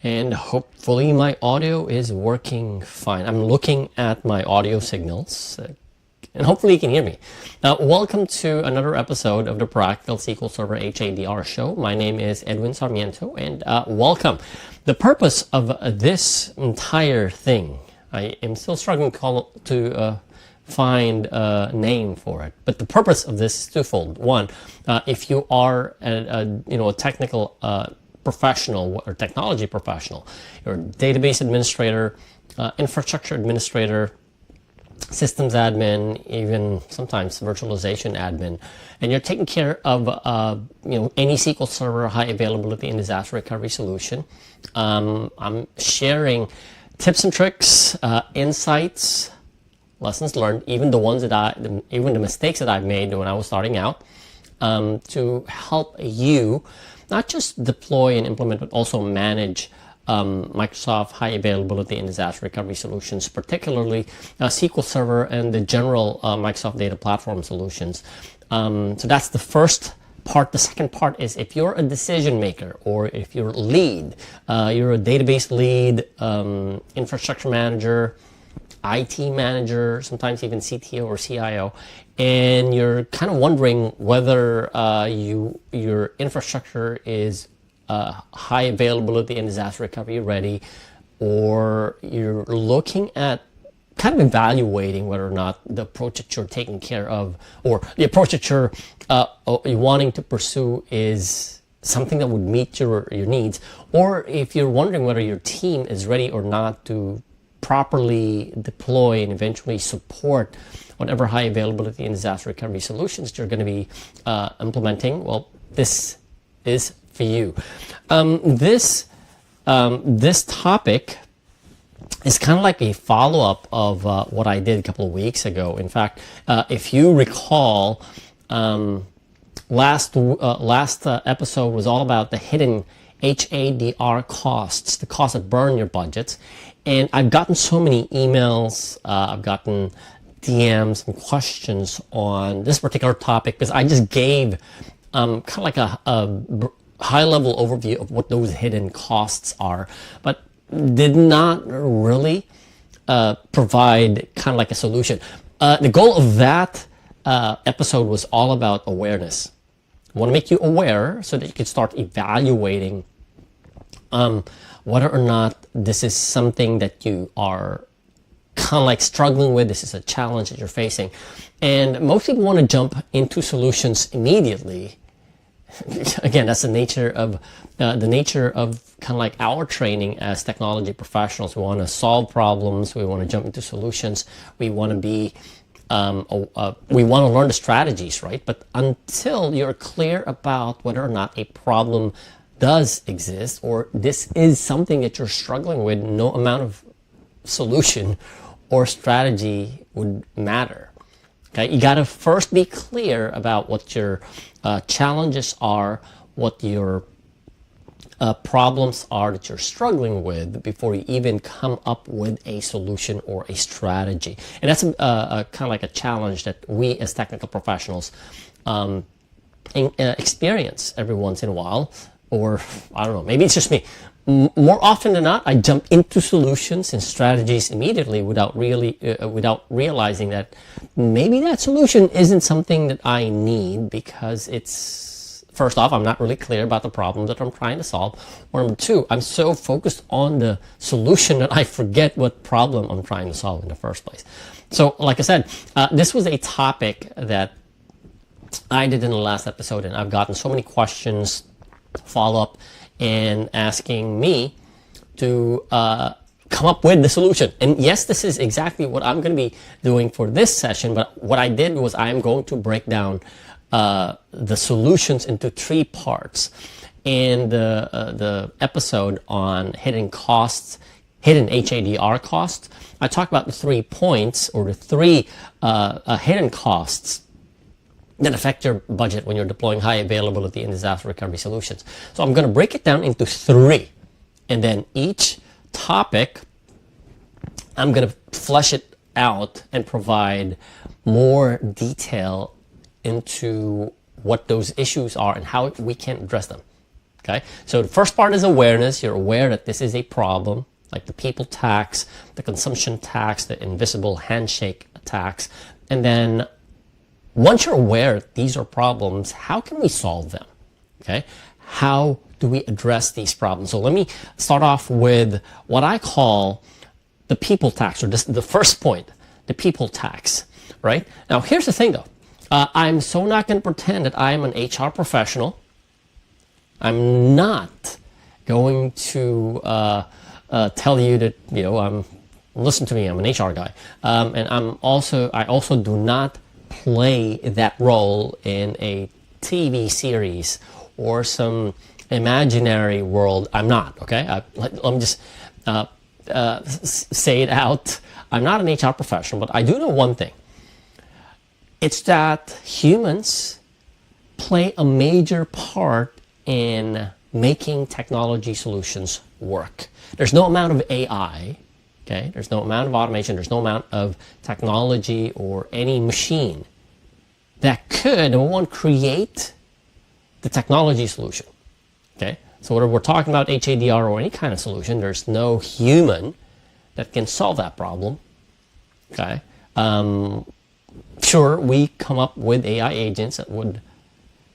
and hopefully my audio is working fine. I'm looking at my audio signals and hopefully you can hear me. Welcome to another episode of the Practical SQL Server HA show. My name is Edwin Sarmiento and welcome. The purpose of this entire thing, I am still struggling to find a name for it, but the purpose of this is twofold. One, if you are a technical professional or technology professional, you're a database administrator, infrastructure administrator, systems admin, even sometimes virtualization admin, and you're taking care of any SQL Server high availability and disaster recovery solution. I'm sharing tips and tricks, insights, lessons learned, even the mistakes that I've made when I was starting out, to help you not just deploy and implement, but also manage Microsoft high availability and disaster recovery solutions, particularly SQL Server and the general Microsoft Data Platform solutions. So that's the first part. The second part is if you're a decision maker or if you're a lead, you're a database lead, infrastructure manager, IT manager, sometimes even CTO or CIO, and you're kind of wondering whether your infrastructure is high availability and disaster recovery ready, or you're looking at kind of evaluating whether or not the approach that you're taking care of or the approach that you're wanting to pursue is something that would meet your needs, or if you're wondering whether your team is ready or not to properly deploy and eventually support whatever high availability and disaster recovery solutions you're going to be implementing, well, this is for you. This topic is kind of like a follow-up of what I did a couple of weeks ago. In fact, if you recall, last episode was all about the hidden HADR costs, the costs that burn your budgets. And I've gotten so many emails, I've gotten DMs and questions on this particular topic because I just gave kind of like a high-level overview of what those hidden costs are, but did not really provide kind of like a solution. The goal of that episode was all about awareness. I want to make you aware so that you can start evaluating whether or not this is something that you are kind of like struggling with. This is a challenge that you're facing. And most people want to jump into solutions immediately. Again, that's the nature of kind of like our training as technology professionals. We want to solve problems. We want to jump into solutions. We want to be, we want to learn the strategies, right? But until you're clear about whether or not a problem does exist or this is something that you're struggling with, no amount of solution or strategy would matter. Okay, you got to first be clear about what your challenges are, what your problems are that you're struggling with before you even come up with a solution or a strategy. And that's kind of like a challenge that we as technical professionals experience every once in a while. Or I don't know, maybe it's just me. More often than not, I jump into solutions and strategies immediately without realizing that maybe that solution isn't something that I need because it's, first off, I'm not really clear about the problem that I'm trying to solve. Or number two, I'm so focused on the solution that I forget what problem I'm trying to solve in the first place. So like I said, this was a topic that I did in the last episode, and I've gotten so many questions, follow-up, and asking me to come up with the solution. And yes, this is exactly what I'm going to be doing for this session, but what I did was I'm going to break down the solutions into three parts. In the episode on hidden costs, hidden HADR costs, I talked about the 3 points or the three hidden costs that affect your budget when you're deploying high availability and disaster recovery solutions. So I'm going to break it down into 3, and then each topic I'm going to flesh it out and provide more detail into what those issues are and how we can address them. Okay, so the first part is awareness. You're aware that this is a problem, like the people tax, the consumption tax, the invisible handshake tax. And then once you're aware that these are problems, how can we solve them? Okay, how do we address these problems? So let me start off with what I call the people tax, or this, the first point, the people tax, right? Now, here's the thing though. I'm so not going to pretend that I'm an HR professional. I'm not going to tell you that, you know, listen to me, I'm an HR guy. And I also do not play that role in a TV series or some imaginary world. I'm not, okay? Let me just say it out. I'm not an HR professional, but I do know one thing. It's that humans play a major part in making technology solutions work. There's no amount of AI, okay? There's no amount of automation, there's no amount of technology or any machine that could, number one, create the technology solution, okay? So whether we're talking about HADR or any kind of solution, there's no human that can solve that problem, okay? Sure, we come up with AI agents that would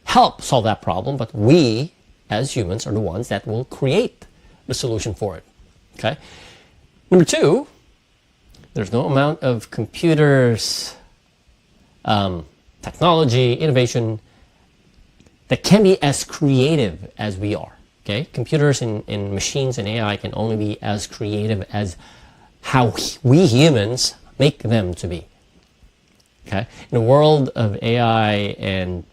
help solve that problem, but we, as humans, are the ones that will create the solution for it, okay? Number two, there's no amount of computers, technology, innovation that can be as creative as we are, okay? Computers and machines and AI can only be as creative as how we humans make them to be. Okay. In the world of AI and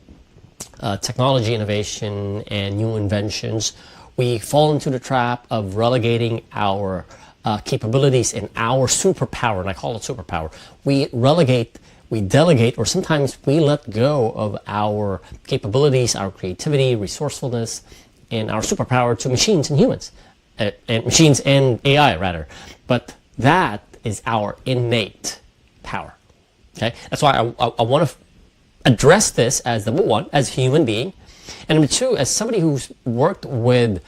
technology innovation and new inventions, we fall into the trap of relegating our capabilities and our superpower, and I call it superpower. We relegate, we delegate, or sometimes we let go of our capabilities, our creativity, resourcefulness, and our superpower to machines and humans, and machines and AI rather. But that is our innate power. Okay, that's why I want to address this as number one, as a human being, and number two, as somebody who's worked with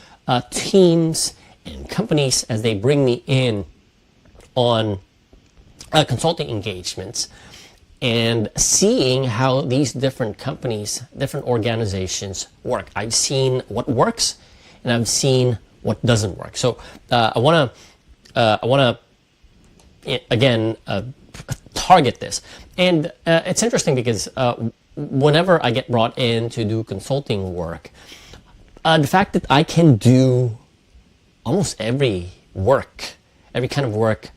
teams and companies as they bring me in on consulting engagements, and seeing how these different companies, different organizations work. I've seen what works, and I've seen what doesn't work. So I want to again target this. And it's interesting because whenever I get brought in to do consulting work, the fact that I can do almost every kind of work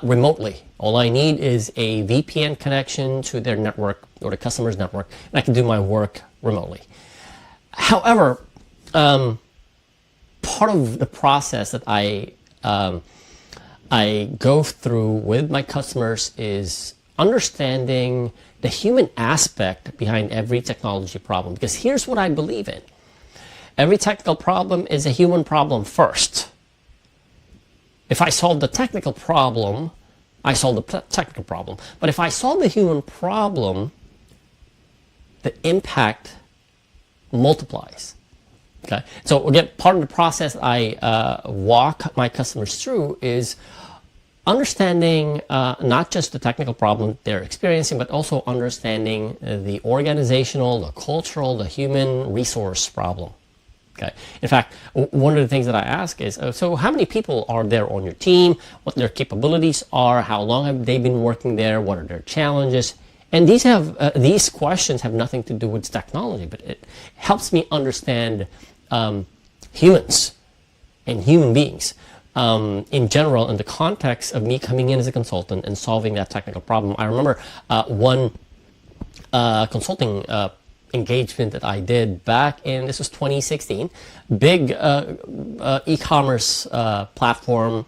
remotely. All I need is a VPN connection to their network or the customer's network, and I can do my work remotely. However, part of the process that I go through with my customers is understanding the human aspect behind every technology problem. Because here's what I believe in. Every technical problem is a human problem first. If I solve the technical problem, I solve the technical problem. But if I solve the human problem, the impact multiplies. Okay, so again, part of the process I walk my customers through is understanding not just the technical problem they're experiencing, but also understanding the organizational, the cultural, the human resource problem. Okay. In fact, one of the things that I ask is, so how many people are there on your team? What their capabilities are? How long have they been working there? What are their challenges? And these questions have nothing to do with technology, but it helps me understand humans and human beings in general, in the context of me coming in as a consultant and solving that technical problem. I remember one consulting engagement that I did back in, this was 2016, big e-commerce platform,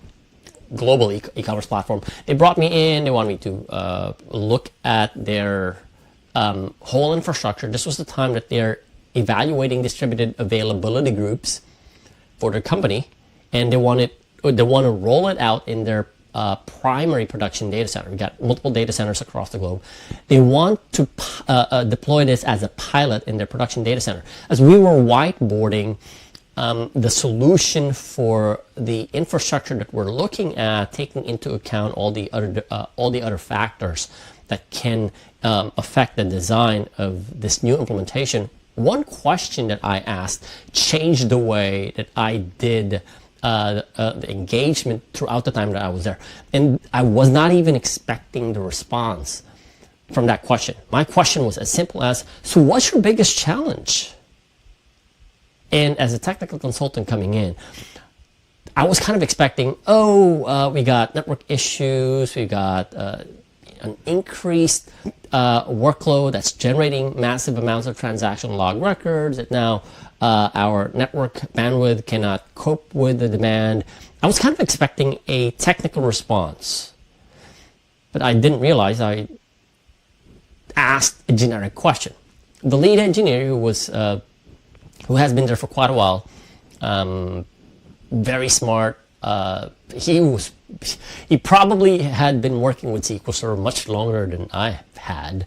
global e-commerce platform. They brought me in, they wanted me to look at their whole infrastructure. This was the time that they're evaluating distributed availability groups for their company, and they want to roll it out in their primary production data center. We got multiple data centers across the globe. They want to deploy this as a pilot in their production data center. As we were whiteboarding the solution for the infrastructure that we're looking at, taking into account all the other factors that can affect the design of this new implementation. One question that I asked changed the way that I did the engagement throughout the time that I was there, and I was not even expecting the response from that question. My question was as simple as, so what's your biggest challenge? And as a technical consultant coming in, I was kind of expecting, we got network issues, we got an increased workload that's generating massive amounts of transaction log records, that now our network bandwidth cannot cope with the demand. I was kind of expecting a technical response, but I didn't realize I asked a generic question. The lead engineer, who has been there for quite a while, very smart. He probably had been working with SQL Server much longer than I had,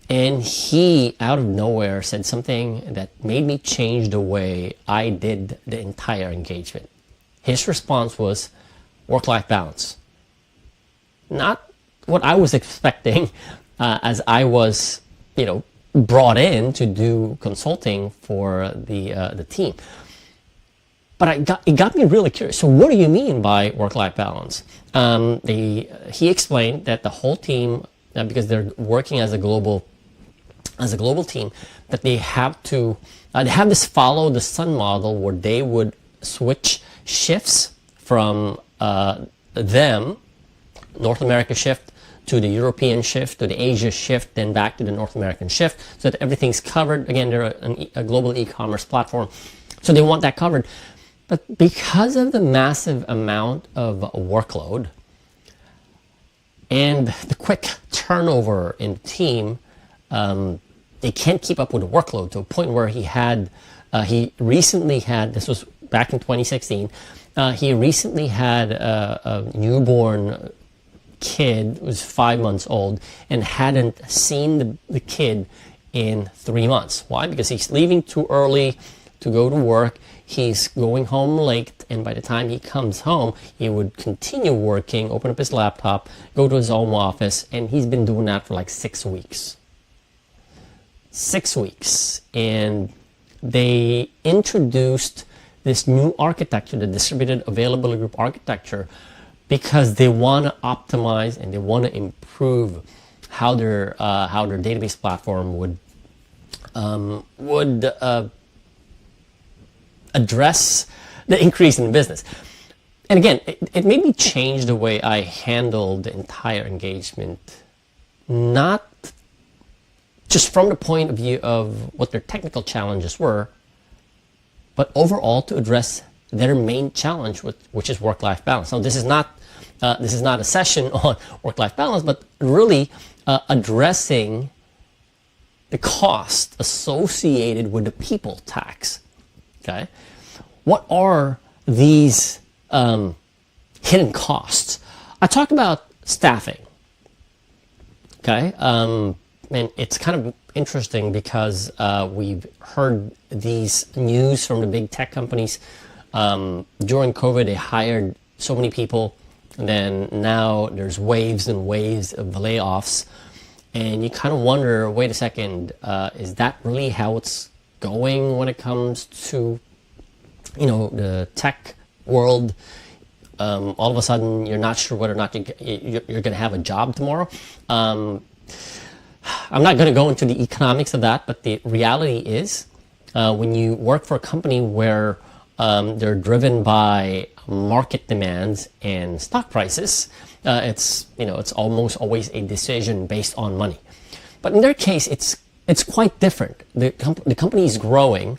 and he, out of nowhere, said something that made me change the way I did the entire engagement. His response was work-life balance. Not what I was expecting, as I was, brought in to do consulting for the team. But it got me really curious. So what do you mean by work-life balance? He explained that the whole team, because they're working as a global team, that they have this follow the sun model where they would switch shifts from them, North America shift, to the European shift, to the Asia shift, then back to the North American shift, so that everything's covered. Again, they're a global e-commerce platform, so they want that covered. But because of the massive amount of workload and the quick turnover in the team, they can't keep up with the workload, to a point where he recently had, this was back in 2016, he recently had a newborn kid, was 5 months old, and hadn't seen the kid in 3 months. Why? Because he's leaving too early to go to work. He's going home late, and by the time he comes home, he would continue working, open up his laptop, go to his home office, and he's been doing that for like 6 weeks. 6 weeks. And they introduced this new architecture, the distributed availability group architecture, because they want to optimize and they want to improve how their database platform would address the increase in business. And again, it made me change the way I handled the entire engagement, not just from the point of view of what their technical challenges were, but overall to address their main challenge, which is work-life balance. Now, this is not a session on work-life balance, but really addressing the cost associated with the people tax. Okay, what are these hidden costs? I talked about staffing. Okay, and it's kind of interesting because we've heard these news from the big tech companies. During COVID, they hired so many people, and then now there's waves and waves of layoffs, and you kind of wonder, wait a second, is that really how it's going when it comes to, the tech world? All of a sudden, you're not sure whether or not you're going to have a job tomorrow. I'm not going to go into the economics of that, but the reality is, when you work for a company where they're driven by market demands and stock prices, it's almost always a decision based on money. But in their case, it's quite different. The company is growing,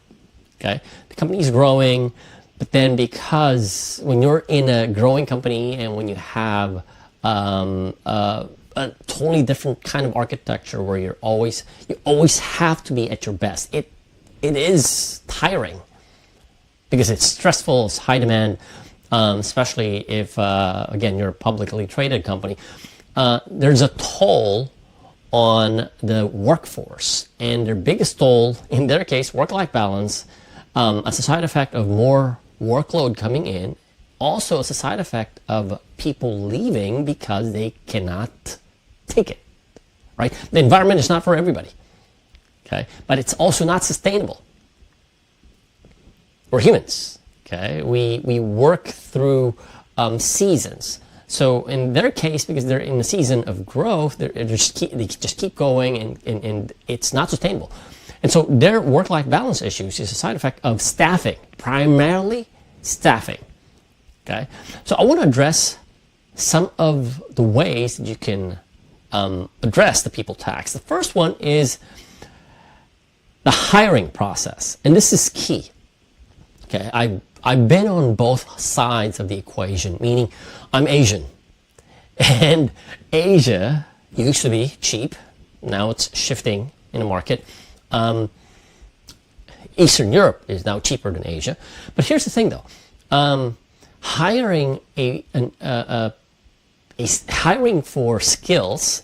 okay? The company is growing, but then because when you're in a growing company and when you have a totally different kind of architecture where you always have to be at your best, it is tiring because it's stressful, it's high demand, especially if, again, you're a publicly traded company. There's a toll on the workforce, and their biggest toll, in their case, work-life balance, as a side effect of more workload coming in, also as a side effect of people leaving because they cannot take it, right? The environment is not for everybody, okay? But it's also not sustainable. We're humans, okay? We work through seasons. So in their case, because they're in a season of growth, they just keep going, and it's not sustainable. And so their work-life balance issues is a side effect of staffing, primarily staffing. Okay, so I want to address some of the ways that you can address the people tax. The first one is the hiring process, and this is key. Okay, I've been on both sides of the equation, meaning I'm Asian, and Asia used to be cheap. Now it's shifting in the market. Eastern Europe is now cheaper than Asia. But here's the thing, though. Hiring hiring for skills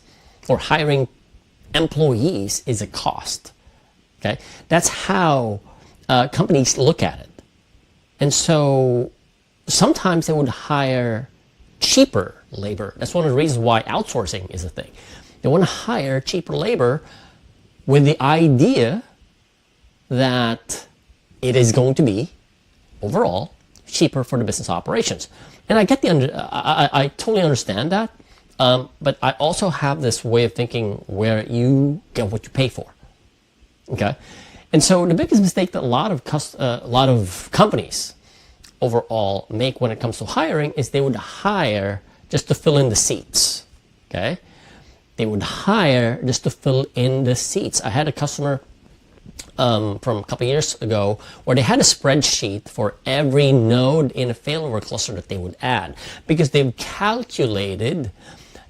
or hiring employees is a cost. Okay, that's how companies look at it. And so sometimes they would hire cheaper labor. That's one of the reasons why outsourcing is a thing. They want to hire cheaper labor with the idea that it is going to be overall cheaper for the business operations. And I get I totally understand that, but I also have this way of thinking where you get what you pay for. Okay, and so the biggest mistake that a lot of companies overall make when it comes to hiring is they would hire just to fill in the seats. Okay, they would hire just to fill in the seats. I had a customer from a couple of years ago where they had a spreadsheet for every node in a failover cluster that they would add, because they've calculated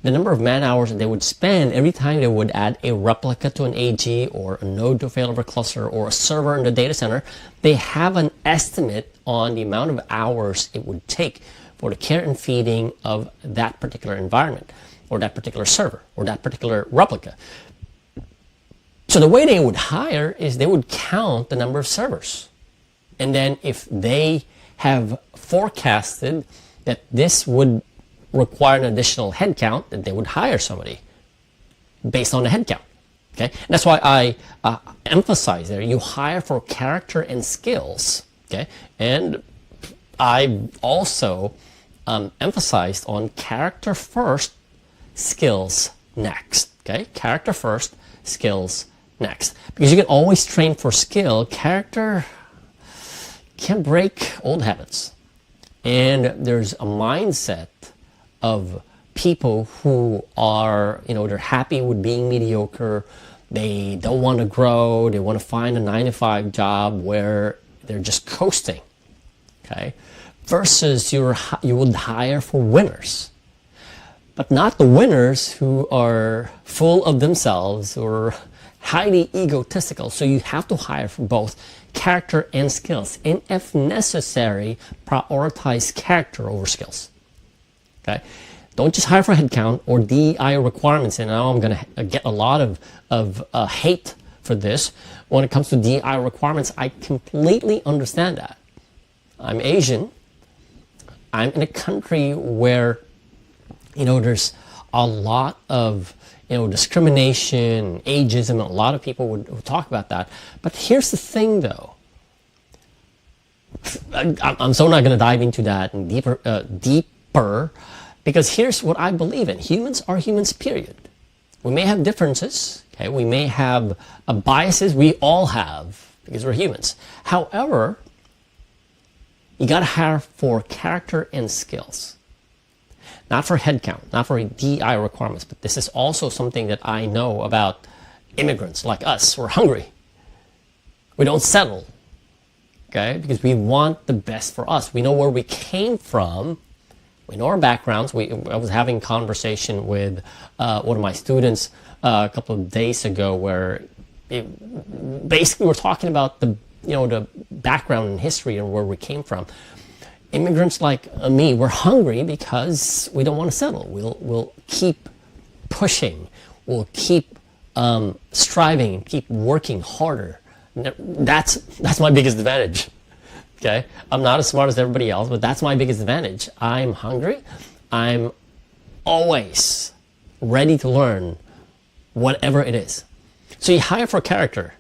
the number of man hours that they would spend every time they would add a replica to an AG or a node to a failover cluster or a server in the data center. They have an estimate on the amount of hours it would take for the care and feeding of that particular environment or that particular server or that particular replica. So the way they would hire is they would count the number of servers. And then if they have forecasted that this would require an additional headcount, then they would hire somebody based on the headcount. Okay? And that's why I emphasize there, you hire for character and skills. Okay? And I also emphasized on character first, skills next. Okay? Character first, skills next. Because you can always train for skill. Character can break old habits. And there's a mindset of people who are, they're happy with being mediocre. They don't want to grow. They want to find a 9-to-5 job where they're just coasting. Okay? Versus you would hire for winners. But not the winners who are full of themselves or highly egotistical. So you have to hire for both character and skills. And if necessary, prioritize character over skills. Okay? Don't just hire for headcount or DEI requirements. And now I'm going to get a lot of hate for this. When it comes to DEI requirements, I completely understand that. I'm Asian. I'm in a country where there's a lot of discrimination, ageism. A lot of people would talk about that. But here's the thing, though. I'm so not going to dive into that and deeper, because here's what I believe in. Humans are humans, period. We may have differences. Okay, we may have biases. We all have, because we're humans. However, you got to hire for character and skills. Not for headcount, not for DI requirements, but this is also something that I know about immigrants like us. We're hungry. We don't settle, okay? Because we want the best for us. We know where we came from. We know our backgrounds. I was having a conversation with one of my students a couple of days ago where basically we're talking about the background and history and where we came from. Immigrants like me, we're hungry because we don't want to settle. We'll keep pushing. We'll keep striving, keep working harder That's my biggest advantage. Okay, I'm not as smart as everybody else, but that's my biggest advantage. I'm hungry. I'm always ready to learn whatever it is. So you hire for character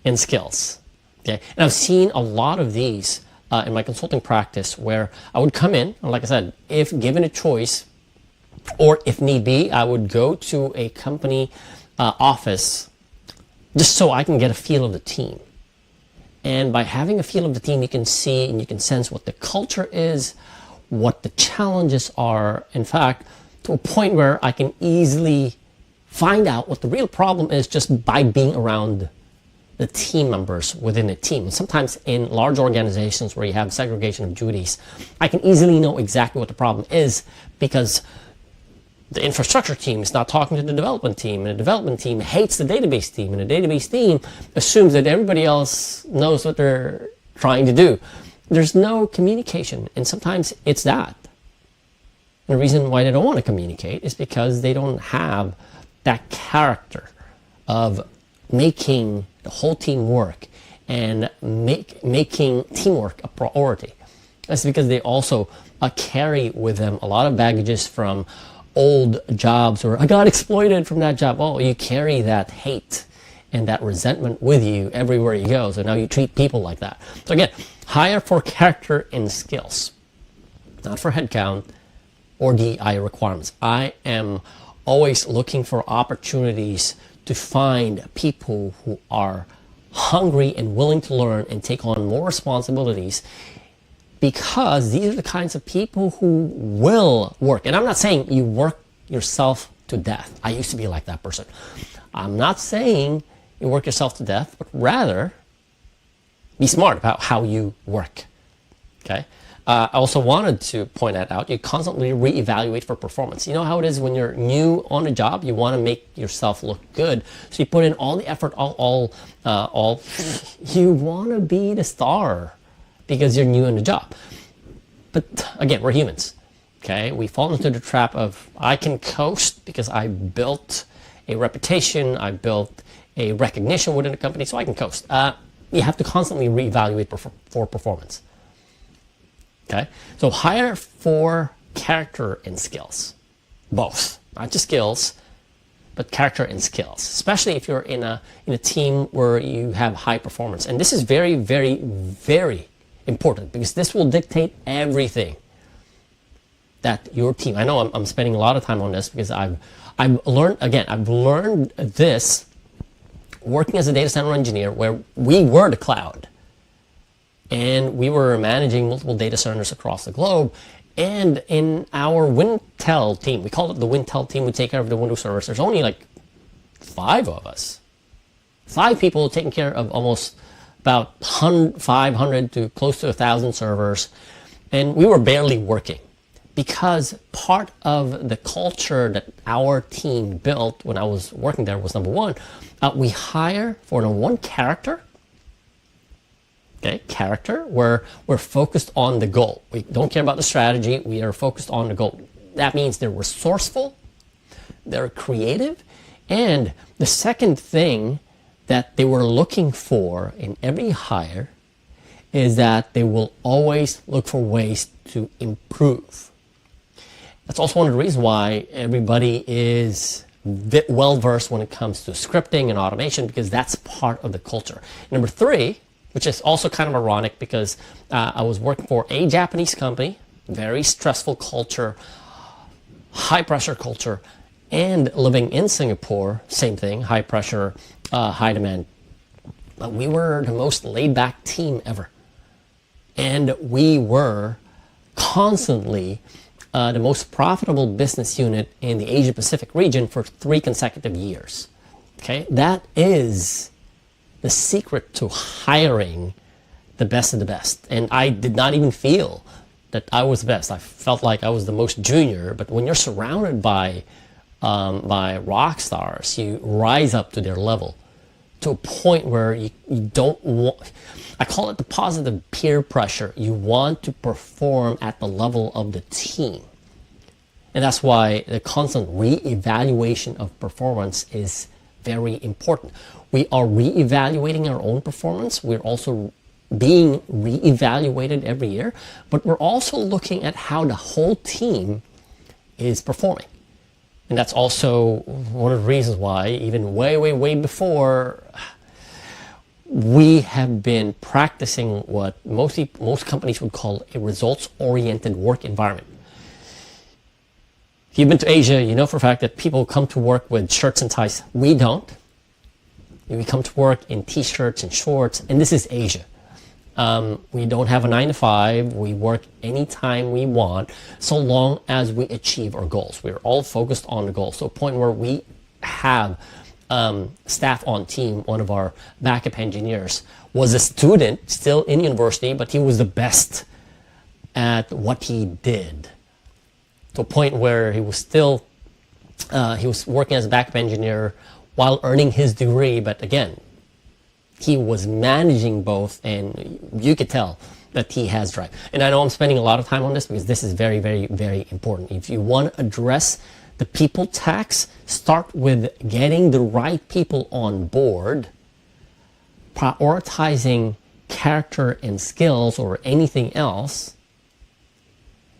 and skills. Okay, and I've seen a lot of these in my consulting practice where I would come in, and like I said, if given a choice, or if need be, I would go to a company office just so I can get a feel of the team. And by having a feel of the team, you can see and you can sense what the culture is, what the challenges are. In fact, to a point where I can easily find out what the real problem is just by being around the team members within a team. And sometimes in large organizations where you have segregation of duties, I can easily know exactly what the problem is because the infrastructure team is not talking to the development team, and the development team hates the database team, and the database team assumes that everybody else knows what they're trying to do. There's no communication, and sometimes it's that. And the reason why they don't want to communicate is because they don't have that character of making the whole team work and making teamwork a priority. That's because they also carry with them a lot of baggages from old jobs, or I got exploited from that job. Oh, you carry that hate and that resentment with you everywhere you go. So now you treat people like that. So again, hire for character and skills, not for headcount or DI requirements. I am always looking for opportunities to find people who are hungry and willing to learn and take on more responsibilities, because these are the kinds of people who will work. And I'm not saying you work yourself to death. I used to be like that person. I'm not saying you work yourself to death, but rather be smart about how you work. Okay. I also wanted to point that out. You constantly reevaluate for performance. You know how it is when you're new on a job, you want to make yourself look good. So you put in all the effort, you want to be the star because you're new in the job. But again, we're humans. Okay, we fall into the trap of I can coast because I built a reputation, I built a recognition within the company, so I can coast. You have to constantly reevaluate for performance. Okay, so hire for character and skills, both, not just skills, but character and skills. Especially if you're in a team where you have high performance, and this is very, very, very important because this will dictate everything that your team. I know I'm spending a lot of time on this because I've learned this working as a data center engineer where we were the cloud. And we were managing multiple data centers across the globe. And in our Wintel team, we call it the Wintel team, we take care of the Windows servers. There's only like 5 of us. 5 people taking care of almost about 500 to close to 1,000 servers. And we were barely working because part of the culture that our team built when I was working there was, number one, we hire for number one, character. Okay, character, where we're focused on the goal. We don't care about the strategy, we are focused on the goal. That means they're resourceful, they're creative, and the second thing that they were looking for in every hire is that they will always look for ways to improve. That's also one of the reasons why everybody is well-versed when it comes to scripting and automation, because that's part of the culture. Number 3, which is also kind of ironic because I was working for a Japanese company, very stressful culture, high pressure culture, and living in Singapore, same thing, high pressure, high demand. But we were the most laid back team ever. And we were constantly the most profitable business unit in the Asia Pacific region for 3 consecutive years. Okay, that is the secret to hiring the best of the best. And I did not even feel that I was the best. I felt like I was the most junior. But when you're surrounded by rock stars, you rise up to their level to a point where you don't want, I call it the positive peer pressure. You want to perform at the level of the team. And that's why the constant re-evaluation of performance is very important. We are re-evaluating our own performance. We're also being re-evaluated every year, but we're also looking at how the whole team is performing. And that's also one of the reasons why, even way before, we have been practicing what most companies would call a results-oriented work environment. If you've been to Asia, you know for a fact that people come to work with shirts and ties. We don't. We come to work in t-shirts and shorts, and this is Asia. We don't have a 9 to 5. We work anytime we want, so long as we achieve our goals. We're all focused on the goals to a point where we have staff on team. One of our backup engineers was a student still in university, but he was the best at what he did, to a point where he was still he was working as a backup engineer while earning his degree. But again, he was managing both, and you could tell that he has drive. And I know I'm spending a lot of time on this because this is very important. If you want to address the people tax, start with getting the right people on board, prioritizing character and skills or anything else,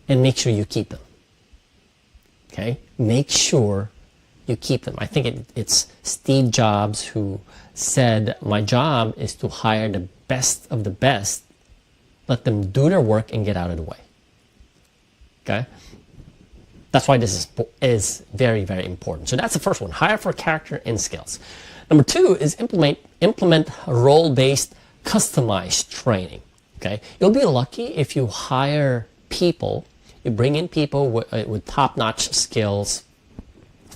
and make sure you keep them. Okay? Make sure you keep them. I think it's Steve Jobs who said, my job is to hire the best of the best, let them do their work and get out of the way. Okay? That's why this is very important. So that's the first one, hire for character and skills. Number 2 is implement role-based customized training. Okay? You'll be lucky if you hire people, you bring in people with top-notch skills,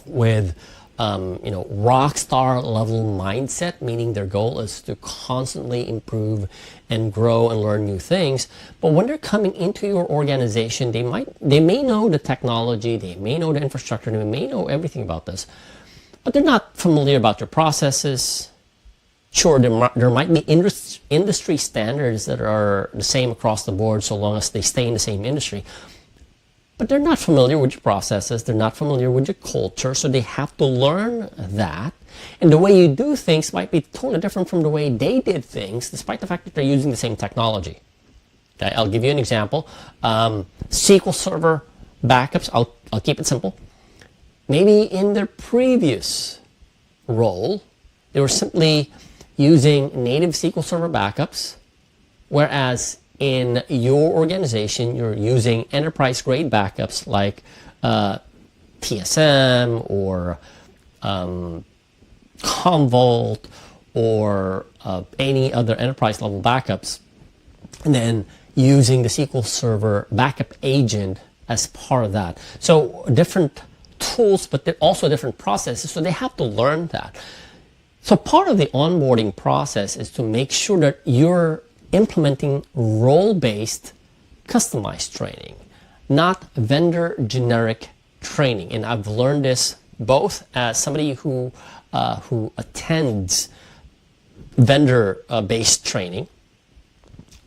with rock star level mindset, meaning their goal is to constantly improve and grow and learn new things. But when they're coming into your organization, they may know the technology, they may know the infrastructure, they may know everything about this, but they're not familiar about your processes. Sure, there might be industry standards that are the same across the board so long as they stay in the same industry. But they're not familiar with your processes, they're not familiar with your culture, so they have to learn that. And the way you do things might be totally different from the way they did things, despite the fact that they're using the same technology. Okay, I'll give you an example. SQL Server backups, I'll keep it simple. Maybe in their previous role, they were simply using native SQL Server backups, whereas in your organization, you're using enterprise-grade backups like TSM or Commvault or any other enterprise-level backups, and then using the SQL Server backup agent as part of that. So different tools, but they're also different processes, so they have to learn that. So part of the onboarding process is to make sure that you're implementing role-based customized training, not vendor generic training. And I've learned this both as somebody who attends vendor-based training.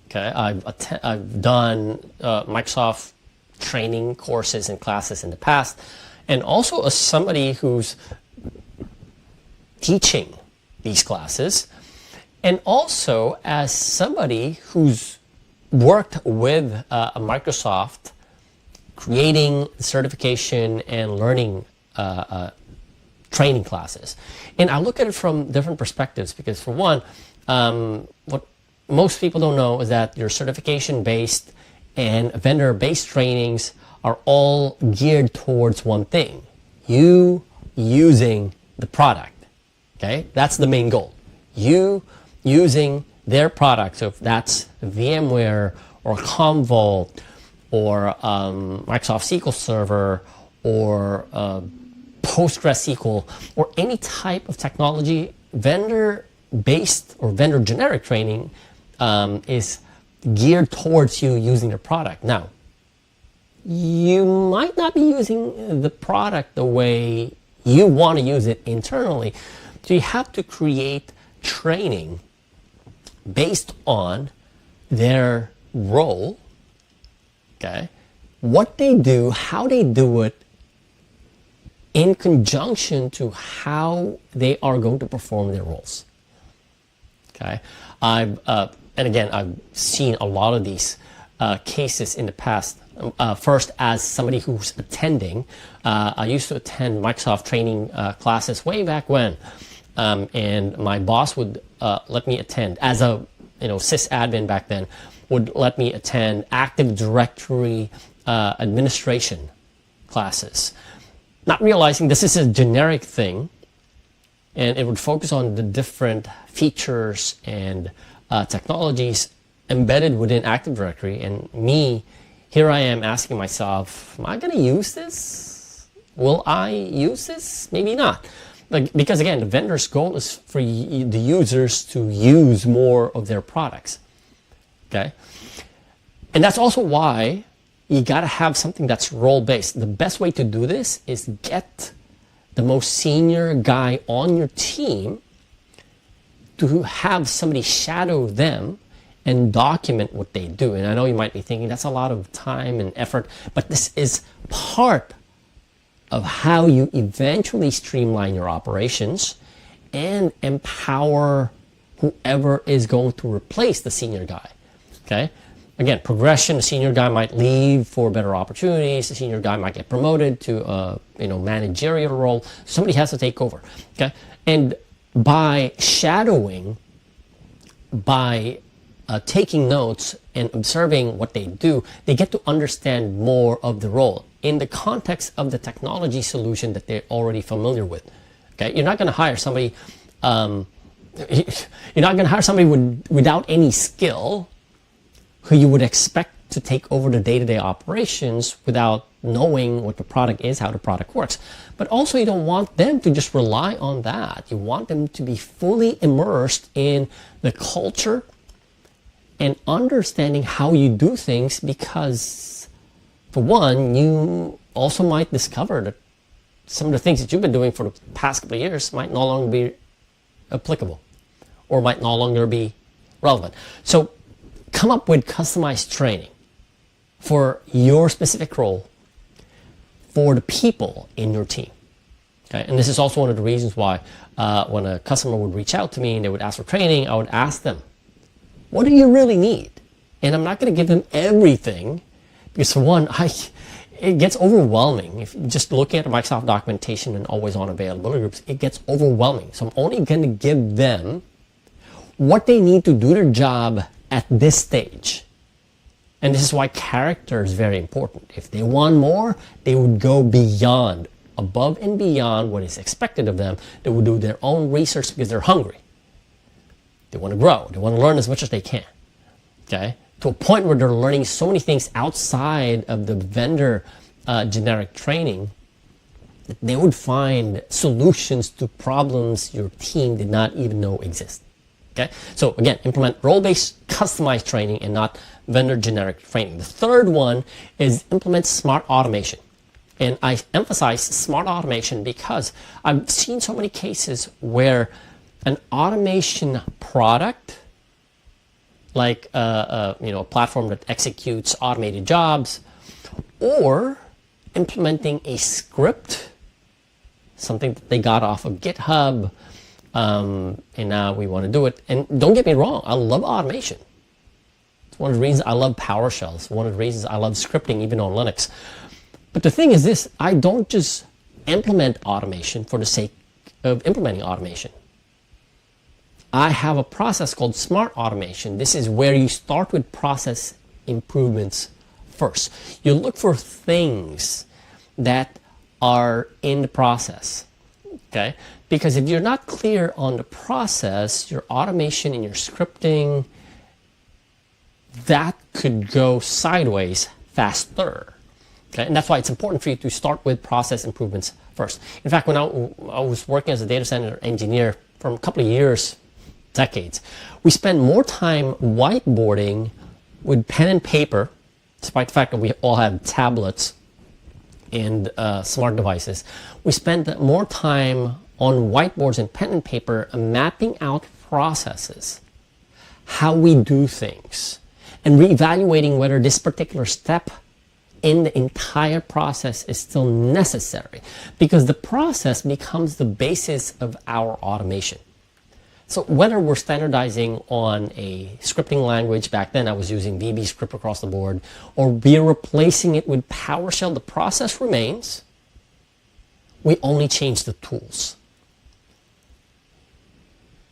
Okay, I've done Microsoft training courses and classes in the past, and also as somebody who's teaching these classes, and also as somebody who's worked with Microsoft creating certification and learning training classes. And I look at it from different perspectives because, for one, what most people don't know is that your certification-based and vendor-based trainings are all geared towards one thing: you using the product. Okay, that's the main goal. You using their product. So if that's VMware or Commvault or Microsoft SQL Server or PostgreSQL or any type of technology, vendor-based or vendor generic training is geared towards you using their product. Now, you might not be using the product the way you want to use it internally, so you have to create training based on their role, okay, what they do, how they do it, in conjunction to how they are going to perform their roles. Okay, and again, I've seen a lot of these cases in the past. First, as somebody who's attending, I used to attend Microsoft training classes way back when, and my boss would let me attend as a sysadmin back then, would let me attend Active Directory administration classes, not realizing this is a generic thing, and it would focus on the different features and technologies embedded within Active Directory. And me, here I am asking myself, am I going to use this? Will I use this? Maybe not. Because again, the vendor's goal is for the users to use more of their products. Okay? And that's also why you got to have something that's role-based. The best way to do this is get the most senior guy on your team to have somebody shadow them and document what they do. And I know you might be thinking that's a lot of time and effort, but this is part of how you eventually streamline your operations and empower whoever is going to replace the senior guy. Okay? Again, progression, the senior guy might leave for better opportunities. The senior guy might get promoted to a managerial role. Somebody has to take over. Okay? And by shadowing, by taking notes and observing what they do, they get to understand more of the role in the context of the technology solution that they're already familiar with. Okay? You're not going to hire somebody. You're not going to hire somebody without any skill, who you would expect to take over the day-to-day operations without knowing what the product is, how the product works. But also, you don't want them to just rely on that. You want them to be fully immersed in the culture and understanding how you do things, because for one, you also might discover that some of the things that you've been doing for the past couple of years might no longer be applicable or might no longer be relevant. So come up with customized training for your specific role for the people in your team. Okay? And this is also one of the reasons why when a customer would reach out to me and they would ask for training, I would ask them, what do you really need? And I'm not going to give them everything, because for one, it gets overwhelming. If you just look at Microsoft documentation and always on availability groups, it gets overwhelming. So I'm only going to give them what they need to do their job at this stage. And this is why character is very important. If they want more, they would go beyond, above and beyond what is expected of them. They would do their own research because they're hungry. They want to grow. They want to learn as much as they can. Okay? To a point where they're learning so many things outside of the vendor generic training that they would find solutions to problems your team did not even know exist. Okay, so again, implement role-based customized training and not vendor generic training. The third one is implement smart automation. And I emphasize smart automation because I've seen so many cases where an automation product, like a platform that executes automated jobs, or implementing a script, something that they got off of GitHub, and now we want to do it. And don't get me wrong, I love automation. It's one of the reasons I love PowerShell. It's one of the reasons I love scripting, even on Linux. But the thing is this, I don't just implement automation for the sake of implementing automation. I have a process called smart automation. This is where you start with process improvements first. You look for things that are in the process. Okay? Because if you're not clear on the process, your automation and your scripting, that could go sideways faster. Okay? And that's why it's important for you to start with process improvements first. In fact, when I was working as a data center engineer for a couple of years, decades, we spent more time whiteboarding with pen and paper, despite the fact that we all have tablets and smart devices. We spent more time on whiteboards and pen and paper mapping out processes, how we do things, and reevaluating whether this particular step in the entire process is still necessary, because the process becomes the basis of our automation. So whether we're standardizing on a scripting language, back then I was using VB script across the board, or we're replacing it with PowerShell, the process remains. We only change the tools.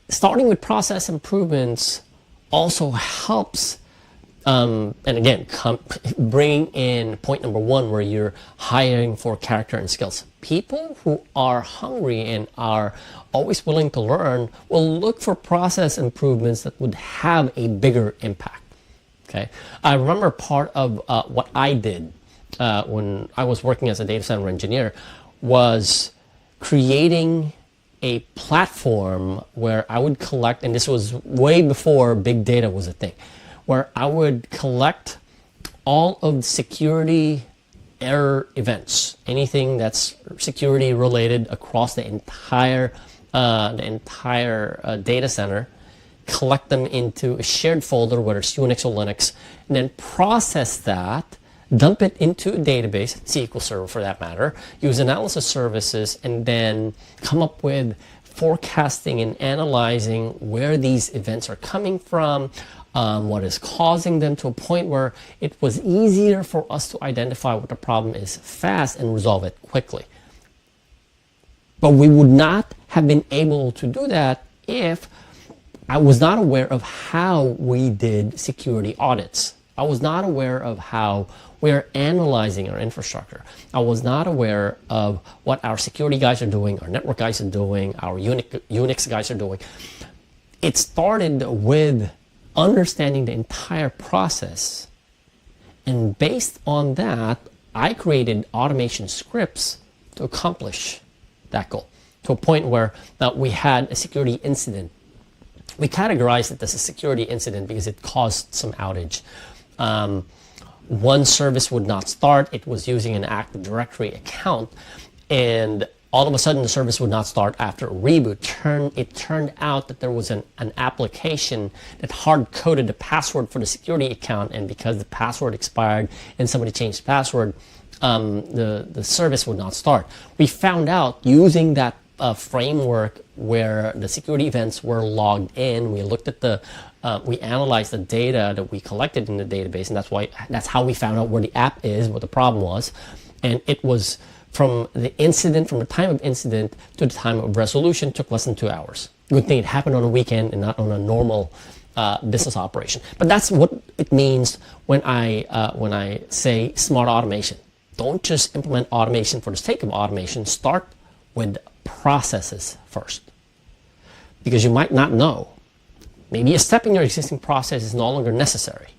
Starting with process improvements also helps, and again, bringing in point number one, where you're hiring for character and skills. People who are hungry and are always willing to learn will look for process improvements that would have a bigger impact. Okay, I remember part of what I did when I was working as a data center engineer was creating a platform where I would collect, and this was way before big data was a thing, where I would collect all of the security error events, anything that's security related across the entire data center, collect them into a shared folder, whether it's Unix or Linux, and then process that, dump it into a database, SQL Server for that matter, use analysis services, and then come up with forecasting and analyzing where these events are coming from, what is causing them, to a point where it was easier for us to identify what the problem is fast and resolve it quickly. But we would not have been able to do that if I was not aware of how we did security audits. I was not aware of how we're analyzing our infrastructure. I was not aware of what our security guys are doing, our network guys are doing, our Unix guys are doing. It started with understanding the entire process. And based on that, I created automation scripts to accomplish that goal, to a point where we had a security incident. We categorized it as a security incident because it caused some outage. One service would not start. It was using an Active Directory account, and all of a sudden the service would not start after a reboot. It turned out that there was an application that hard-coded the password for the security account, and because the password expired and somebody changed the password, the service would not start. We found out using that framework where the security events were logged in. We looked at we analyzed the data that we collected in the database, and that's how we found out where the app is, what the problem was. And it was from the time of incident to the time of resolution, took less than 2 hours. Good thing it happened on a weekend and not on a normal business operation. But that's what it means when I say smart automation. Don't just implement automation for the sake of automation. Start with processes first, because you might not know. Maybe a step in your existing process is no longer necessary,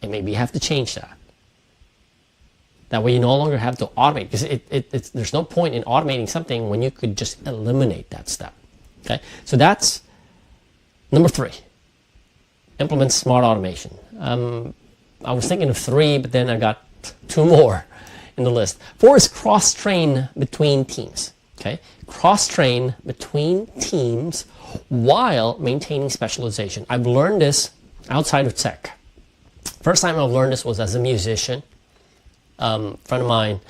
and maybe you have to change that. That way you no longer have to automate, because there's no point in automating something when you could just eliminate that step. Okay, so that's number 3. Implement smart automation. I was thinking of 3, but then I got 2 more in the list. 4 is cross-train between teams. Okay, cross-train between teams while maintaining specialization. I've learned this outside of tech. First time I've learned this was as a musician. A friend of mine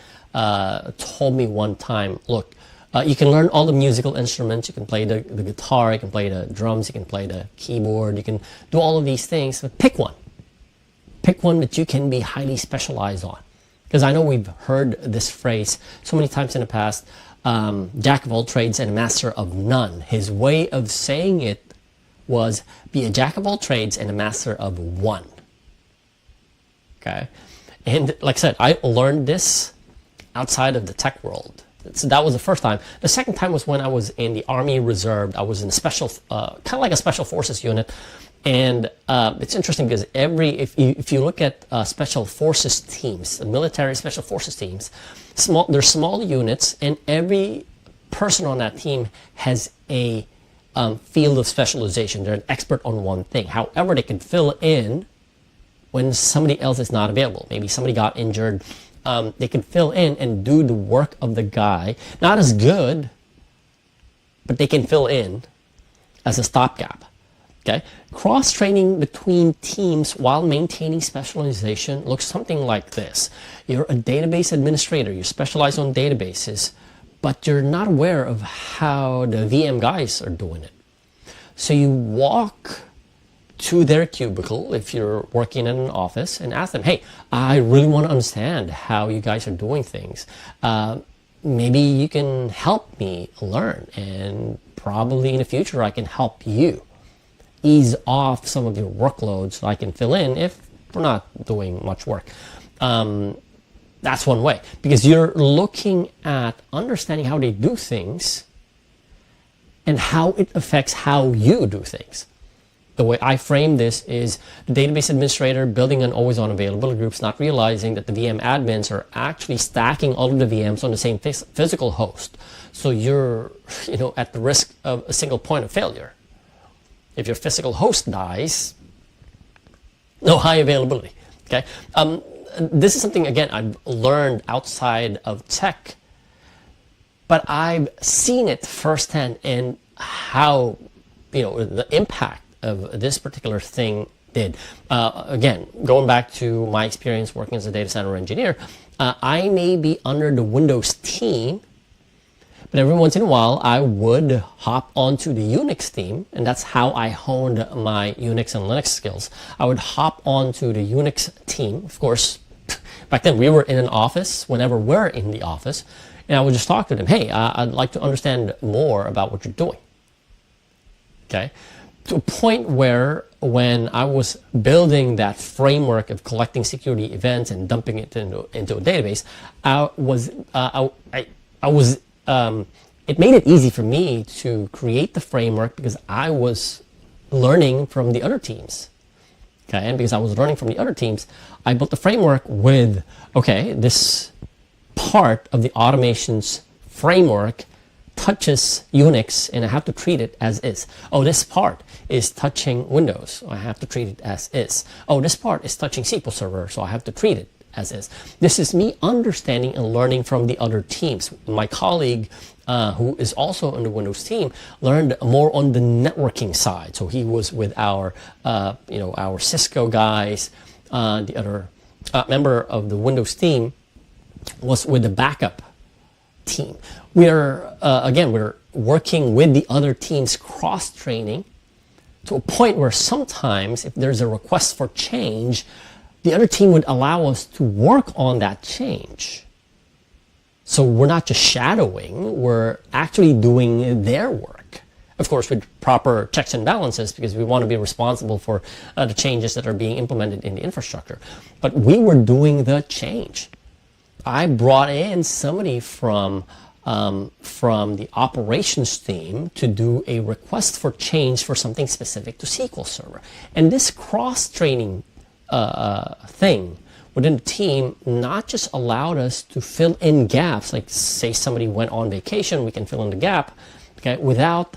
told me one time, look, you can learn all the musical instruments. You can play the guitar, you can play the drums, you can play the keyboard, you can do all of these things, but pick one. Pick one that you can be highly specialized on. Because I know we've heard this phrase so many times in the past, jack of all trades and a master of none. His way of saying it was be a jack of all trades and a master of one. Okay? And like I said, I learned this outside of the tech world. So that was the first time. The second time was when I was in the Army Reserve. I was in a special, kind of like a special forces unit. And it's interesting because if you look at special forces teams, military special forces teams, they're small units, and every person on that team has a field of specialization. They're an expert on one thing. However, they can fill in when somebody else is not available. Maybe somebody got injured. They can fill in and do the work of the guy. Not as good, but they can fill in as a stopgap. Okay, cross-training between teams while maintaining specialization looks something like this. You're a database administrator, you specialize on databases, but you're not aware of how the VM guys are doing it. So you walk to their cubicle if you're working in an office and ask them, hey, I really want to understand how you guys are doing things. Maybe you can help me learn, and probably in the future I can help you ease off some of your workloads so I can fill in if we're not doing much work. That's one way, because you're looking at understanding how they do things and how it affects how you do things. The way I frame this is the database administrator building an always-on availability groups, not realizing that the VM admins are actually stacking all of the VMs on the same physical host. So you're, at the risk of a single point of failure. If your physical host dies, no high availability. Okay. This is something, again, I've learned outside of tech, but I've seen it firsthand in how, the impact of this particular thing did. Again, going back to my experience working as a data center engineer, I may be under the Windows team, but every once in a while I would hop onto the Unix team, and that's how I honed my Unix and Linux skills. I would hop onto the Unix team. Of course, back then we were in an office whenever we're in the office, and I would just talk to them, hey, I'd like to understand more about what you're doing. Okay, to a point where when I was building that framework of collecting security events and dumping it into a database, it made it easy for me to create the framework because I was learning from the other teams. Okay, and because I was learning from the other teams, I built the framework with, okay, this part of the automations framework touches Unix and I have to treat it as is. Oh, this part is touching Windows, so I have to treat it as is. Oh, this part is touching SQL Server, so I have to treat it as is. This is me understanding and learning from the other teams. My colleague, who is on the Windows team, learned more on the networking side. So he was with our Cisco guys. The other member of the Windows team was with the backup team. We're working with the other teams, cross-training to a point where sometimes if there's a request for change, the other team would allow us to work on that change. So we're not just shadowing, we're actually doing their work. Of course, with proper checks and balances, because we want to be responsible for the changes that are being implemented in the infrastructure. But we were doing the change. I brought in somebody from the operations team to do a request for change for something specific to SQL Server. And this cross-training thing within the team not just allowed us to fill in gaps, like say somebody went on vacation, we can fill in the gap, okay, without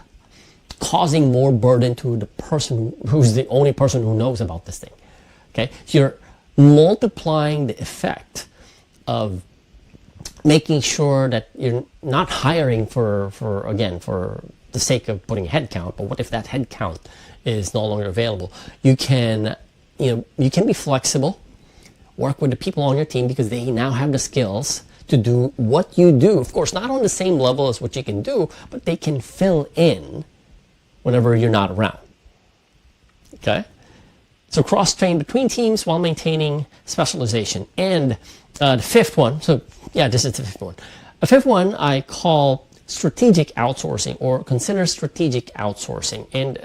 causing more burden to the person who's the only person who knows about this thing. Okay, so you're multiplying the effect of making sure that you're not hiring for the sake of putting a head count, but what if that head count is no longer available? You can be flexible, work with the people on your team because they now have the skills to do what you do. Of course, not on the same level as what you can do, but they can fill in whenever you're not around. Okay? So cross-train between teams while maintaining specialization. And the fifth one, so yeah, this is the fifth one. The fifth one I call strategic outsourcing, or consider strategic outsourcing. And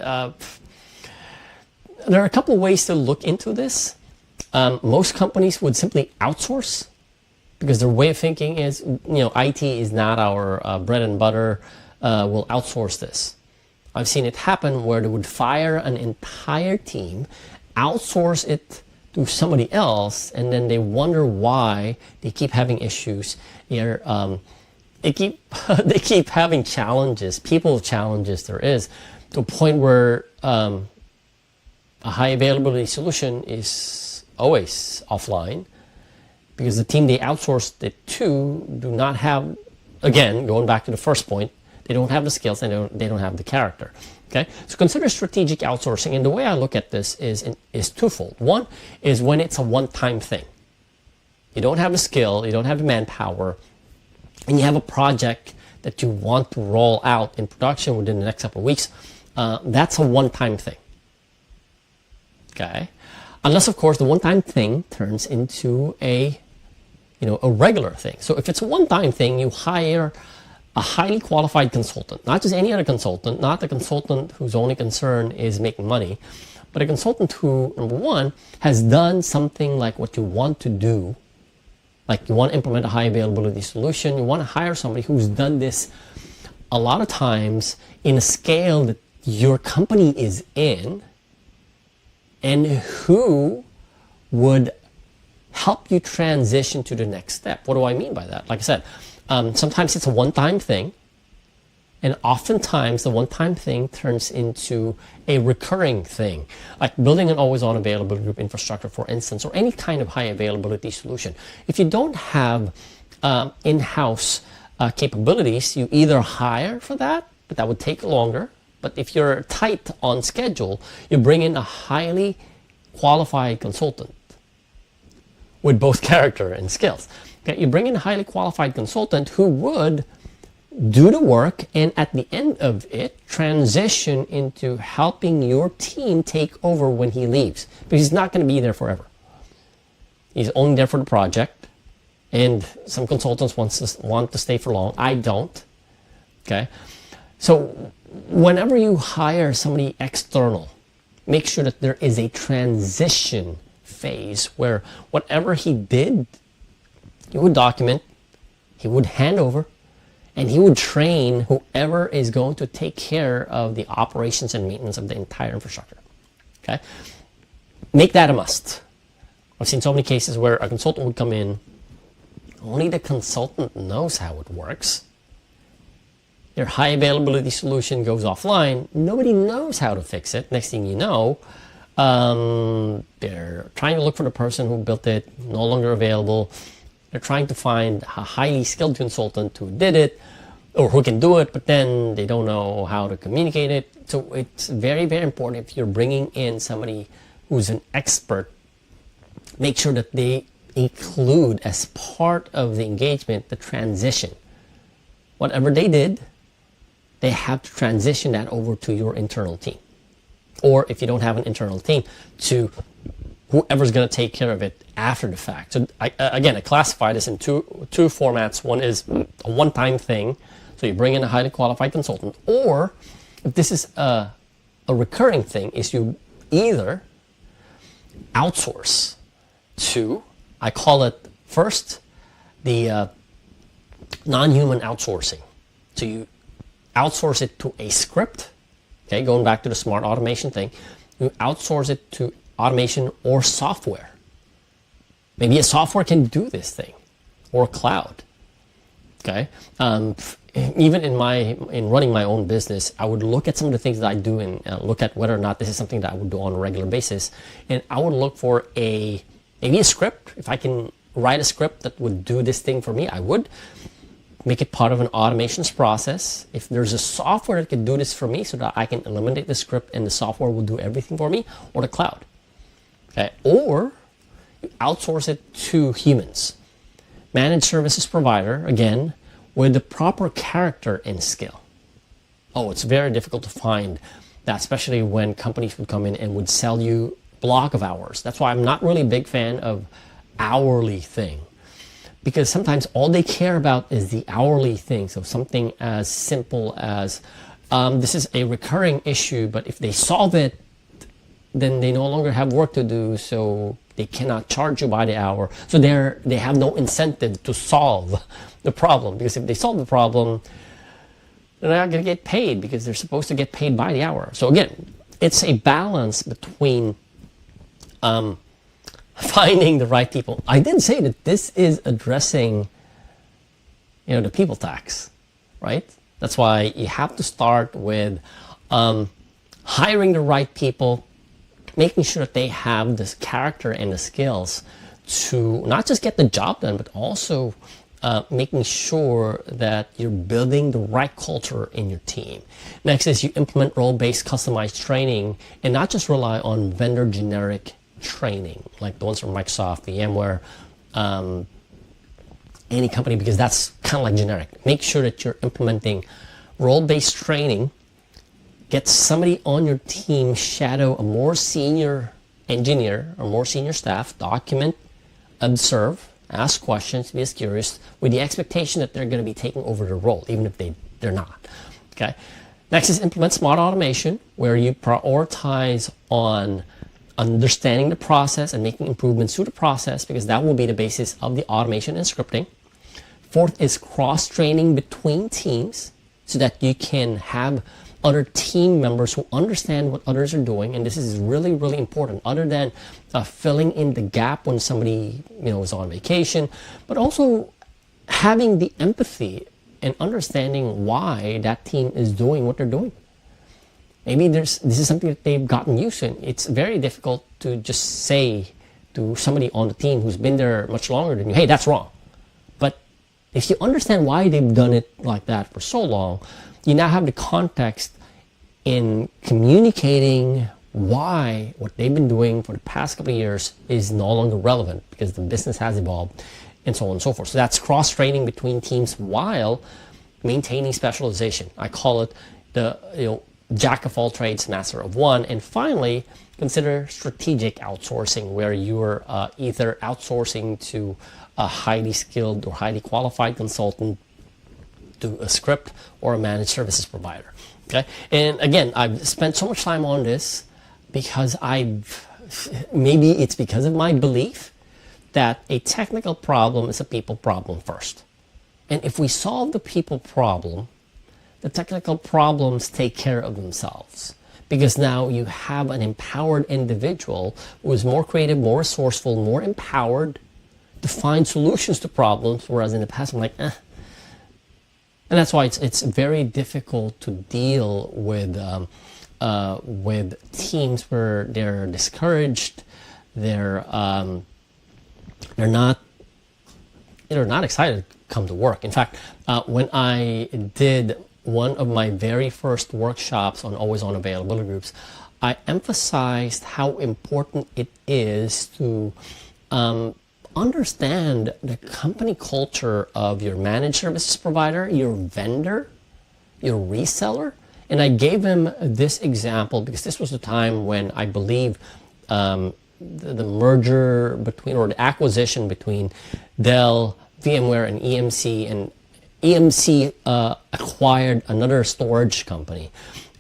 there are a couple of ways to look into this. Most companies would simply outsource because their way of thinking is, IT is not our bread and butter. We'll outsource this. I've seen it happen where they would fire an entire team, outsource it to somebody else, and then they wonder why they keep having issues. They keep having challenges, people challenges there is, to a point where a high availability solution is always offline because the team they outsourced it to do not have, again, going back to the first point, they don't have the skills and they don't have the character. Okay, so consider strategic outsourcing, and the way I look at this is twofold. One is when it's a one-time thing. You don't have the skill, you don't have the manpower, and you have a project that you want to roll out in production within the next couple of weeks. That's a one-time thing. Okay, unless of course the one-time thing turns into a regular thing. So if it's a one-time thing, you hire a highly qualified consultant, not just any other consultant, not the consultant whose only concern is making money, but a consultant who, number one, has done something like what you want to do. Like you want to implement a high availability solution, you want to hire somebody who's done this a lot of times in a scale that your company is in, and who would help you transition to the next step. What do I mean by that? Like I said, sometimes it's a one-time thing, and oftentimes the one-time thing turns into a recurring thing, like building an always-on availability group infrastructure, for instance, or any kind of high availability solution. If you don't have in-house capabilities, you either hire for that, but that would take longer. But if you're tight on schedule, you bring in a highly qualified consultant with both character and skills. Okay, you bring in a highly qualified consultant who would do the work, and at the end of it, transition into helping your team take over when he leaves. Because he's not going to be there forever. He's only there for the project, and some consultants want to stay for long. I don't. Okay, so whenever you hire somebody external, make sure that there is a transition phase where whatever he did, he would document, he would hand over, and he would train whoever is going to take care of the operations and maintenance of the entire infrastructure. Okay? Make that a must. I've seen so many cases where a consultant would come in, only the consultant knows how it works. Their high availability solution goes offline, nobody knows how to fix it. Next thing you know, they're trying to look for the person who built it, no longer available. They're trying to find a highly skilled consultant who did it or who can do it, but then they don't know how to communicate it. So it's very, very important, if you're bringing in somebody who's an expert, make sure that they include as part of the engagement the transition. Whatever they did, they have to transition that over to your internal team. Or if you don't have an internal team, to whoever's going to take care of it after the fact. So I classify this in two formats. One is a one-time thing, so you bring in a highly qualified consultant, or if this is a recurring thing, is you either outsource to, I call it first, the non-human outsourcing. So you outsource it to a script, okay, going back to the smart automation thing, you outsource it to automation or software. Maybe a software can do this thing, or cloud. Okay, even in running my own business, I would look at some of the things that I do and look at whether or not this is something that I would do on a regular basis, and I would look for maybe a script. If I can write a script that would do this thing for me, I would make it part of an automations process. If there's a software that can do this for me so that I can eliminate the script and the software will do everything for me, or the cloud. Okay, or you outsource it to humans. Managed services provider, again, with the proper character and skill. Oh, it's very difficult to find that, especially when companies would come in and would sell you block of hours. That's why I'm not really a big fan of hourly thing, because sometimes all they care about is the hourly thing. So something as simple as this is a recurring issue, but if they solve it, then they no longer have work to do, so they cannot charge you by the hour. So they have no incentive to solve the problem, because if they solve the problem, they're not going to get paid, because they're supposed to get paid by the hour. So again, it's a balance between finding the right people. I did say that this is addressing, the people tax, right? That's why you have to start with hiring the right people, making sure that they have this character and the skills to not just get the job done, but also making sure that you're building the right culture in your team. Next is you implement role-based customized training and not just rely on vendor generic training like the ones from Microsoft, VMware, any company, because that's kind of like generic. Make sure that you're implementing role-based training. Get somebody on your team shadow a more senior engineer or more senior staff, document, observe, ask questions, be curious, with the expectation that they're going to be taking over the role, even if they're not. Okay. Next is implement smart automation, where you prioritize on understanding the process and making improvements to the process, because that will be the basis of the automation and scripting. Fourth is cross-training between teams so that you can have other team members who understand what others are doing, and this is really, really important, other than filling in the gap when somebody is on vacation, but also having the empathy and understanding why that team is doing what they're doing. Maybe this is something that they've gotten used to. It's very difficult to just say to somebody on the team who's been there much longer than you, hey, that's wrong. But if you understand why they've done it like that for so long, you now have the context in communicating why what they've been doing for the past couple of years is no longer relevant because the business has evolved, and so on and so forth. So that's cross-training between teams while maintaining specialization. I call it the jack of all trades, master of one. And finally, consider strategic outsourcing, where you're either outsourcing to a highly skilled or highly qualified consultant, to a script, or a managed services provider. Okay, and again, I've spent so much time on this because maybe it's because of my belief that a technical problem is a people problem first. And if we solve the people problem, the technical problems take care of themselves, because now you have an empowered individual who is more creative, more resourceful, more empowered to find solutions to problems, whereas in the past I'm like, eh. And that's why it's very difficult to deal with teams where they're discouraged, they're not excited to come to work. In fact, when I did one of my very first workshops on always on availability groups, I emphasized how important it is to understand the company culture of your managed services provider, your vendor, your reseller. And I gave him this example because this was the time when I believe the merger between, or the acquisition between Dell, VMware, and EMC, and EMC acquired another storage company.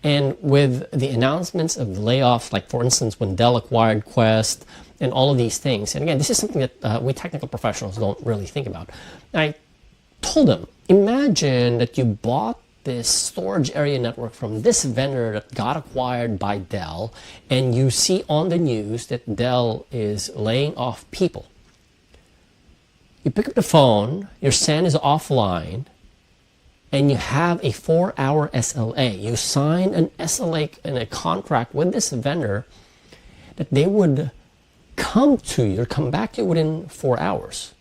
And with the announcements of layoffs, like for instance, when Dell acquired Quest and all of these things, and again, this is something that we technical professionals don't really think about. I told them, imagine that you bought this storage area network from this vendor that got acquired by Dell, and you see on the news that Dell is laying off people. You pick up the phone, your SAN is offline, and you have a 4-hour SLA. You sign an SLA and a contract with this vendor that they would come to you or come back to you within 4 hours.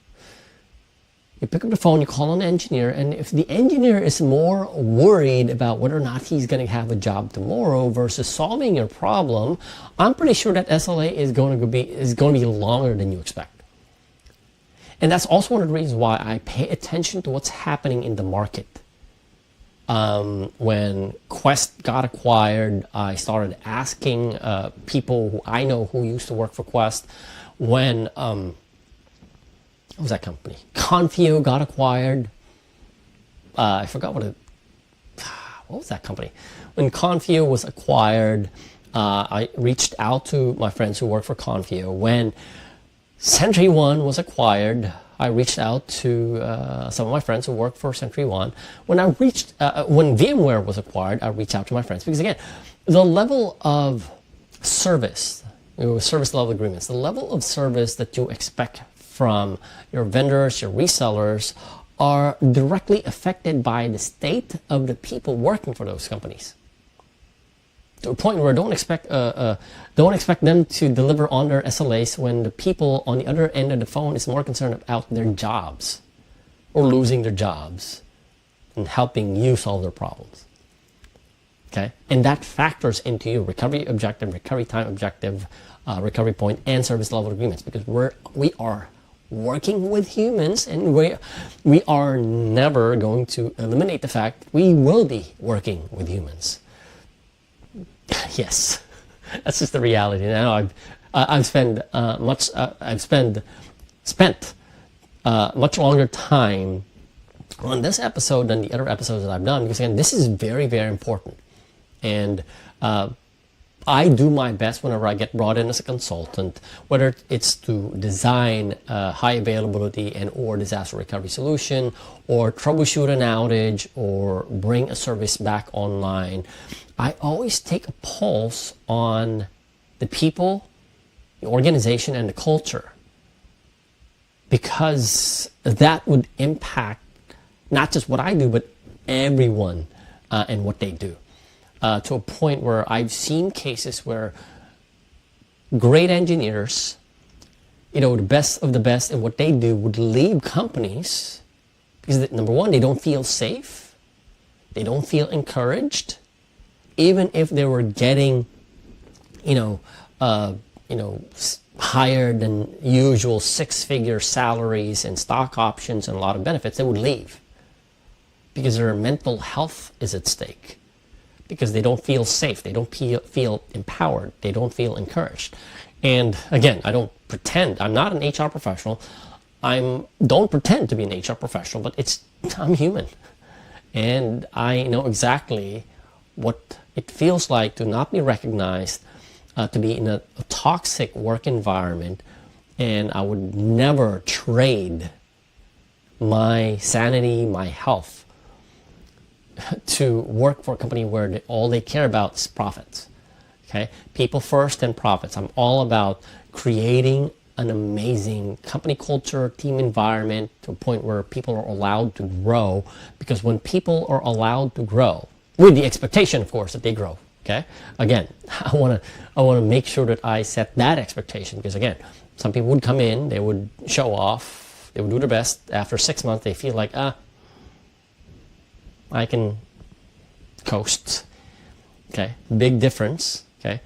You pick up the phone, you call an engineer, and if the engineer is more worried about whether or not he's going to have a job tomorrow versus solving your problem, I'm pretty sure that SLA is going to be longer than you expect. And that's also one of the reasons why I pay attention to what's happening in the market. When Quest got acquired, I started asking people who I know who used to work for Quest. When what was that company? Confio got acquired. I forgot what was that company? When Confio was acquired, I reached out to my friends who work for Confio. When SentryOne was acquired, I reached out to some of my friends who work for SentryOne. When VMware was acquired, I reached out to my friends, because again, the level of service, service level agreements, the level of service that you expect from your vendors, your resellers, are directly affected by the state of the people working for those companies. To a point where don't expect them to deliver on their SLAs when the people on the other end of the phone is more concerned about their jobs or losing their jobs and helping you solve their problems. Okay, and that factors into your recovery objective, recovery time objective, recovery point, and service level agreements, because we are working with humans, and we are never going to eliminate the fact we will be working with humans. Yes, that's just the reality. Now I've spent much longer time on this episode than the other episodes that I've done, because again, this is very, very important. And I do my best whenever I get brought in as a consultant, whether it's to design a high availability and or disaster recovery solution, or troubleshoot an outage, or bring a service back online. I always take a pulse on the people, the organization, and the culture, because that would impact not just what I do, but everyone and what they do. To a point where I've seen cases where great engineers, the best of the best in what they do, would leave companies because, number one, they don't feel safe, they don't feel encouraged, even if they were getting, higher than usual six-figure salaries and stock options and a lot of benefits. They would leave because their mental health is at stake. Because they don't feel safe, they don't feel empowered, they don't feel encouraged. And again, I don't pretend, I'm not an HR professional, don't pretend to be an HR professional, but I'm human. And I know exactly what it feels like to not be recognized, to be in a toxic work environment, and I would never trade my sanity, my health, to work for a company where all they care about is profits. Okay, people first and profits. I'm all about creating an amazing company culture, team environment, to a point where people are allowed to grow. Because when people are allowed to grow, with the expectation, of course, that they grow. Okay, again, I want to make sure that I set that expectation, because again, some people would come in, they would show off, they would do their best. After 6 months, they feel like I can coast. Okay, big difference. Okay,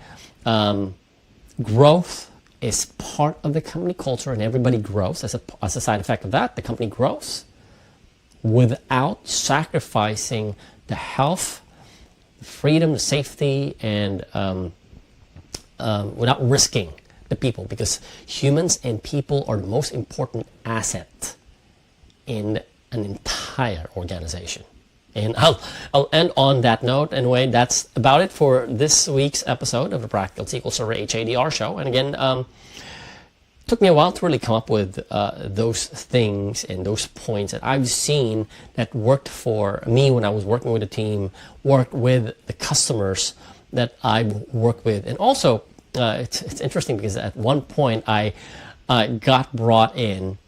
growth is part of the company culture, and everybody grows as a side effect of that. The company grows without sacrificing the health, the freedom, the safety, and without risking the people, because humans and people are the most important asset in an entire organization. And I'll end on that note. Anyway, that's about it for this week's episode of the Practical SQL Server HA show. And again, it took me a while to really come up with those things and those points that I've seen that worked for me when I was working with a team, worked with the customers that I work with. And also, it's interesting because at one point I got brought in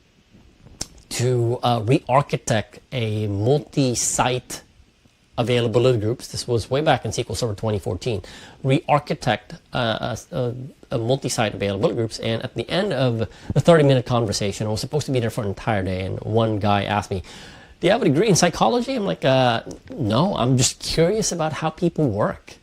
to re-architect a multi-site availability groups. This was way back in SQL Server 2014. Re-architect a multi-site availability groups, and at the end of the 30-minute conversation, I was supposed to be there for an entire day, and one guy asked me, "Do you have a degree in psychology?" I'm like, no, I'm just curious about how people work.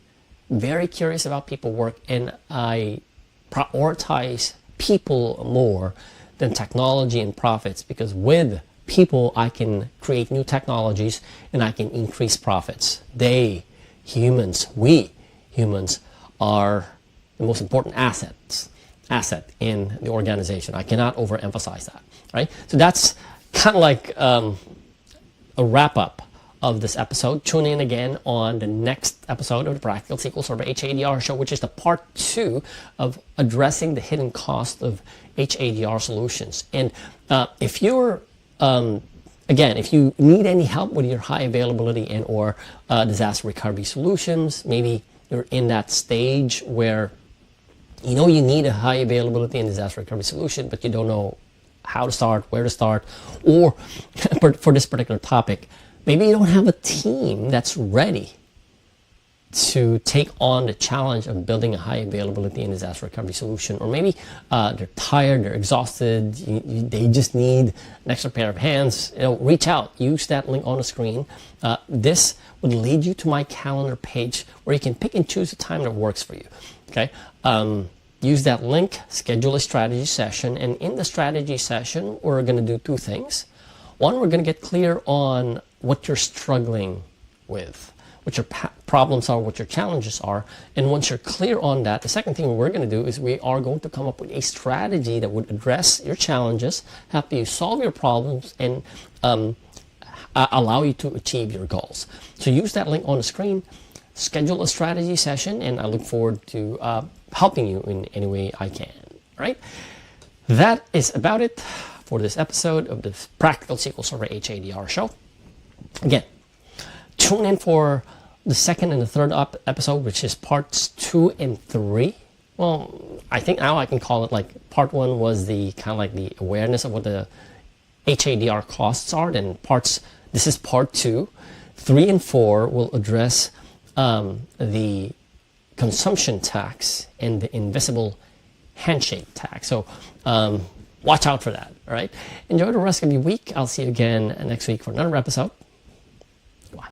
Very curious about people work, and I prioritize people more than technology and profits, because with people I can create new technologies and I can increase profits. We humans are the most important asset in the organization. I cannot overemphasize that, right? So that's kind of like a wrap up of this episode. Tune in again on the next episode of the Practical SQL Server HADR show, which is the part 2 of addressing the hidden cost of HADR solutions. And if you're, again, if you need any help with your high availability and or disaster recovery solutions, maybe you're in that stage where you know you need a high availability and disaster recovery solution, but you don't know how to start, where to start, or for this particular topic, maybe you don't have a team that's ready to take on the challenge of building a high availability and disaster recovery solution, or maybe they're tired, they're exhausted, they just need an extra pair of hands, reach out, use that link on the screen. This would lead you to my calendar page where you can pick and choose a time that works for you. Okay. Use that link, schedule a strategy session, and in the strategy session, we're going to do two things. One, we're going to get clear on what you're struggling with, what your problems are, what your challenges are. And once you're clear on that, the second thing we're going to do is we are going to come up with a strategy that would address your challenges, help you solve your problems, and allow you to achieve your goals. So use that link on the screen, schedule a strategy session, and I look forward to helping you in any way I can. All right? That is about it for this episode of the Practical SQL Server HA show. Again, tune in for the second and the third episode, which is parts 2 and 3. Well, I think now I can call it like part 1 was the kind of like the awareness of what the HADR costs are. Then this is part 2. 3 and 4 will address the consumption tax and the invisible handshake tax. So watch out for that. All right. Enjoy the rest of your week. I'll see you again next week for another episode.